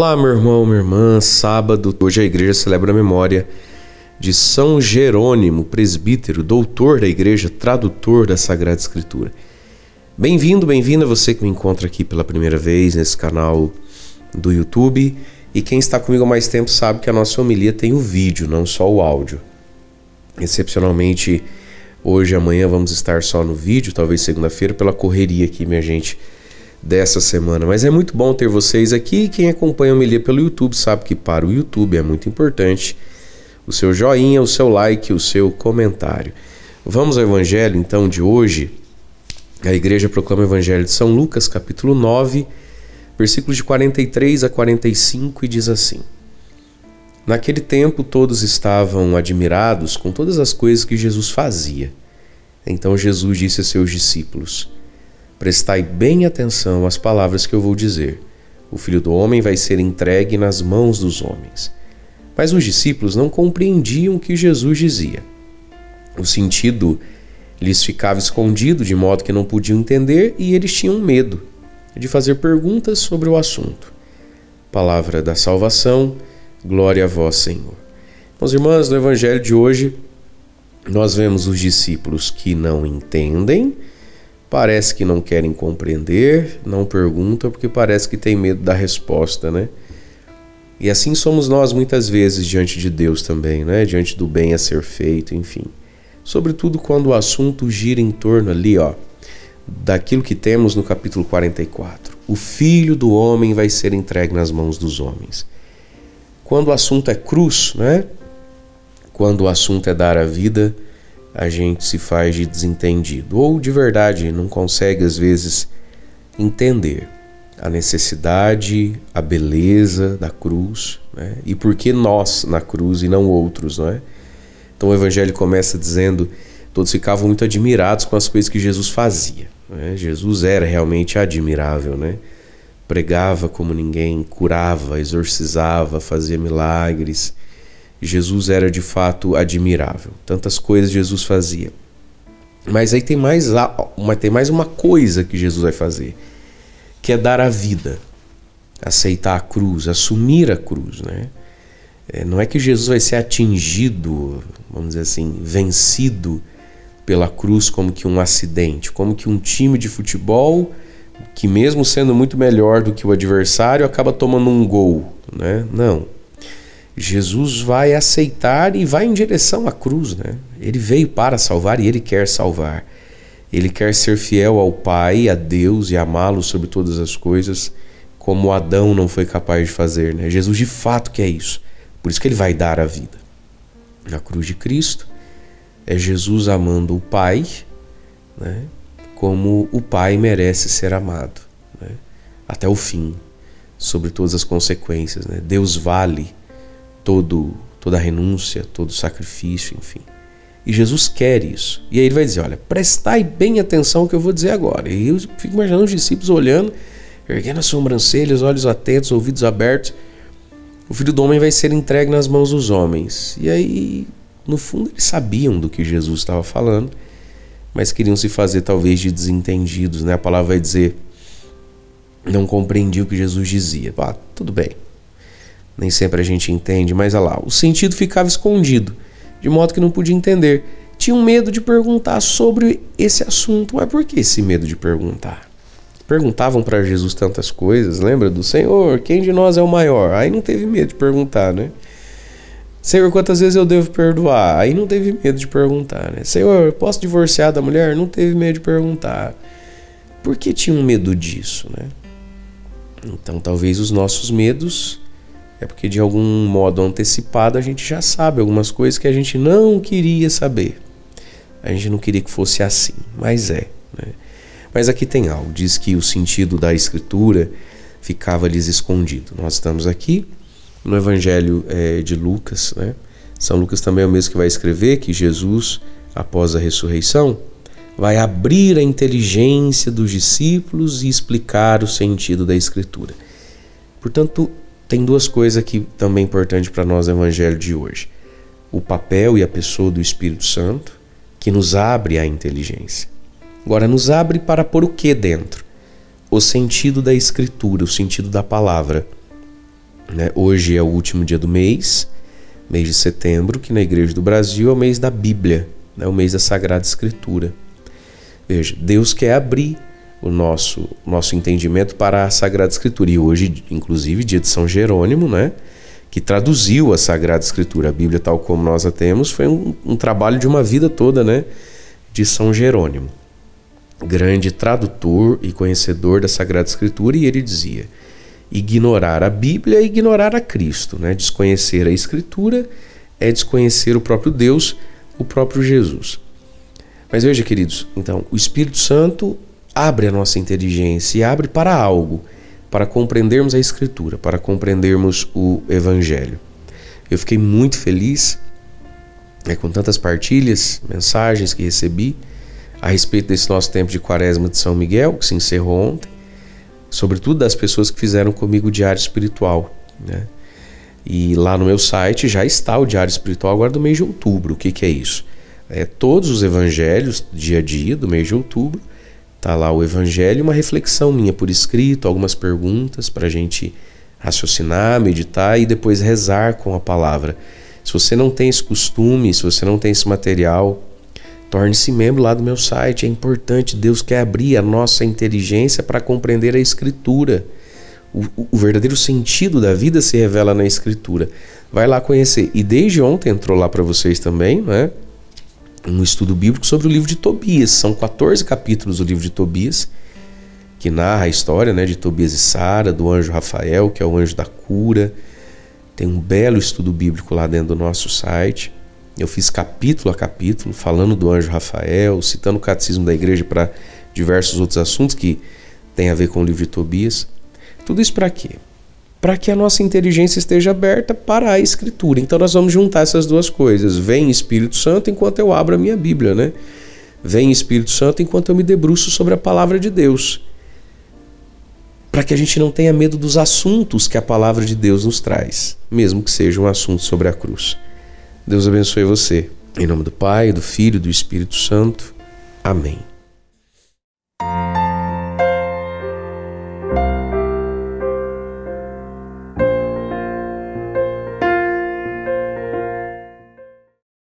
Olá, meu irmão, minha irmã. Sábado, hoje a igreja celebra a memória de São Jerônimo, presbítero, doutor da igreja, tradutor da Sagrada Escritura. Bem-vindo, bem-vinda você que me encontra aqui pela primeira vez nesse canal do YouTube. E quem está comigo há mais tempo sabe que a nossa homilia tem o vídeo, não só o áudio. Excepcionalmente, hoje e amanhã vamos estar só no vídeo, talvez segunda-feira, pela correria aqui, minha gente, dessa semana. Mas é muito bom ter vocês aqui. Quem acompanha a homilia pelo YouTube sabe que para o YouTube é muito importante o seu joinha, o seu like, o seu comentário. Vamos ao evangelho então de hoje. A igreja proclama o evangelho de São Lucas, capítulo 9, versículos de 43 a 45, e diz assim: Naquele tempo todos estavam admirados com todas as coisas que Jesus fazia. Então Jesus disse a seus discípulos: Prestai bem atenção às palavras que eu vou dizer. O Filho do Homem vai ser entregue nas mãos dos homens. Mas os discípulos não compreendiam o que Jesus dizia. O sentido lhes ficava escondido, de modo que não podiam entender, e eles tinham medo de fazer perguntas sobre o assunto. Palavra da salvação, glória a vós, Senhor. Meus irmãos, no evangelho de hoje, nós vemos os discípulos que não entendem, parece que não querem compreender, não perguntam porque parece que tem medo da resposta, né? E assim somos nós muitas vezes diante de Deus também, né? Diante do bem a ser feito, enfim. Sobretudo quando o assunto gira em torno ali, daquilo que temos no capítulo 44. O Filho do Homem vai ser entregue nas mãos dos homens. Quando o assunto é cruz, né? Quando o assunto é dar a vida, a gente se faz de desentendido, ou de verdade não consegue às vezes entender a necessidade, a beleza da cruz, né? E por que nós na cruz e não outros, não é? Então o evangelho começa dizendo: todos ficavam muito admirados com as coisas que Jesus fazia, né? Jesus era realmente admirável, né? Pregava como ninguém, curava, exorcizava, fazia milagres. Jesus era de fato admirável. Tantas coisas Jesus fazia. Mas aí tem mais uma coisa que Jesus vai fazer, que é dar a vida, aceitar a cruz, assumir a cruz, né? Não é que Jesus vai ser atingido, vamos dizer assim, vencido pela cruz como que um acidente, como que um time de futebol que, mesmo sendo muito melhor do que o adversário, acaba tomando um gol, né? Não. Jesus vai aceitar e vai em direção à cruz, né? Ele veio para salvar e ele quer salvar. Ele quer ser fiel ao Pai, a Deus, e amá-lo sobre todas as coisas, como Adão não foi capaz de fazer, né? Jesus de fato quer isso. Por isso que ele vai dar a vida. Na cruz de Cristo é Jesus amando o Pai, né? Como o Pai merece ser amado, né? Até o fim, sobre todas as consequências, né? Deus vale toda a renúncia, todo o sacrifício, enfim. E Jesus quer isso. E aí ele vai dizer: olha, prestai bem atenção ao que eu vou dizer agora. E eu fico imaginando os discípulos olhando, erguendo as sobrancelhas, olhos atentos, ouvidos abertos. O Filho do Homem vai ser entregue nas mãos dos homens. E aí, no fundo, eles sabiam do que Jesus estava falando, mas queriam se fazer talvez de desentendidos, né? A palavra vai dizer: não compreendiam o que Jesus dizia. Tudo bem. Nem sempre a gente entende, mas olha lá, o sentido ficava escondido, de modo que não podia entender. Tinham medo de perguntar sobre esse assunto. Mas por que esse medo de perguntar? Perguntavam para Jesus tantas coisas, lembra do Senhor, quem de nós é o maior? Aí não teve medo de perguntar, né? Senhor, quantas vezes eu devo perdoar? Aí não teve medo de perguntar, né? Senhor, posso divorciar da mulher? Não teve medo de perguntar. Por que tinham medo disso, né? Então talvez os nossos medos é porque de algum modo antecipado a gente já sabe algumas coisas que a gente não queria saber. A gente não queria que fosse assim, mas é, né? Mas aqui tem algo, diz que o sentido da Escritura ficava-lhes escondido. Nós estamos aqui no Evangelho de Lucas, né? São Lucas também é o mesmo que vai escrever que Jesus, após a ressurreição, vai abrir a inteligência dos discípulos e explicar o sentido da Escritura. Portanto, tem duas coisas aqui também importantes para nós no Evangelho de hoje. O papel e a pessoa do Espírito Santo, que nos abre a inteligência. Agora, nos abre para pôr o que dentro? O sentido da Escritura, o sentido da palavra. né? Hoje é o último dia do mês de setembro, que na Igreja do Brasil é o mês da Bíblia, né? O mês da Sagrada Escritura. Veja, Deus quer abrir o nosso entendimento para a Sagrada Escritura. E hoje, inclusive, dia de São Jerônimo, né? Que traduziu a Sagrada Escritura. A Bíblia, tal como nós a temos, foi um trabalho de uma vida toda, né? De São Jerônimo, grande tradutor e conhecedor da Sagrada Escritura, e ele dizia: ignorar a Bíblia é ignorar a Cristo, né? Desconhecer a Escritura é desconhecer o próprio Deus, o próprio Jesus. Mas veja, queridos, então, o Espírito Santo abre a nossa inteligência e abre para algo, para compreendermos a Escritura, para compreendermos o Evangelho. Eu fiquei muito feliz com tantas partilhas, mensagens que recebi a respeito desse nosso tempo de Quaresma de São Miguel, que se encerrou ontem, sobretudo das pessoas que fizeram comigo o Diário Espiritual, né? E lá no meu site já está o Diário Espiritual agora do mês de outubro. O que é isso? É todos os evangelhos, dia a dia, do mês de outubro. Está lá o evangelho, uma reflexão minha por escrito, algumas perguntas para a gente raciocinar, meditar e depois rezar com a palavra. Se você não tem esse costume, se você não tem esse material, torne-se membro lá do meu site. É importante, Deus quer abrir a nossa inteligência para compreender a Escritura. O verdadeiro sentido da vida se revela na Escritura. Vai lá conhecer. E desde ontem entrou lá para vocês também, né? Um estudo bíblico sobre o livro de Tobias. São 14 capítulos do livro de Tobias, que narra a história, né, de Tobias e Sara, do anjo Rafael, que é o anjo da cura. Tem um belo estudo bíblico lá dentro do nosso site. Eu fiz capítulo a capítulo, falando do anjo Rafael, citando o catecismo da igreja para diversos outros assuntos que têm a ver com o livro de Tobias. Tudo isso para quê? Para que a nossa inteligência esteja aberta para a Escritura. Então nós vamos juntar essas duas coisas. Vem Espírito Santo enquanto eu abro a minha Bíblia, né? Vem Espírito Santo enquanto eu me debruço sobre a palavra de Deus. Para que a gente não tenha medo dos assuntos que a palavra de Deus nos traz, mesmo que seja um assunto sobre a cruz. Deus abençoe você. Em nome do Pai, do Filho e do Espírito Santo. Amém.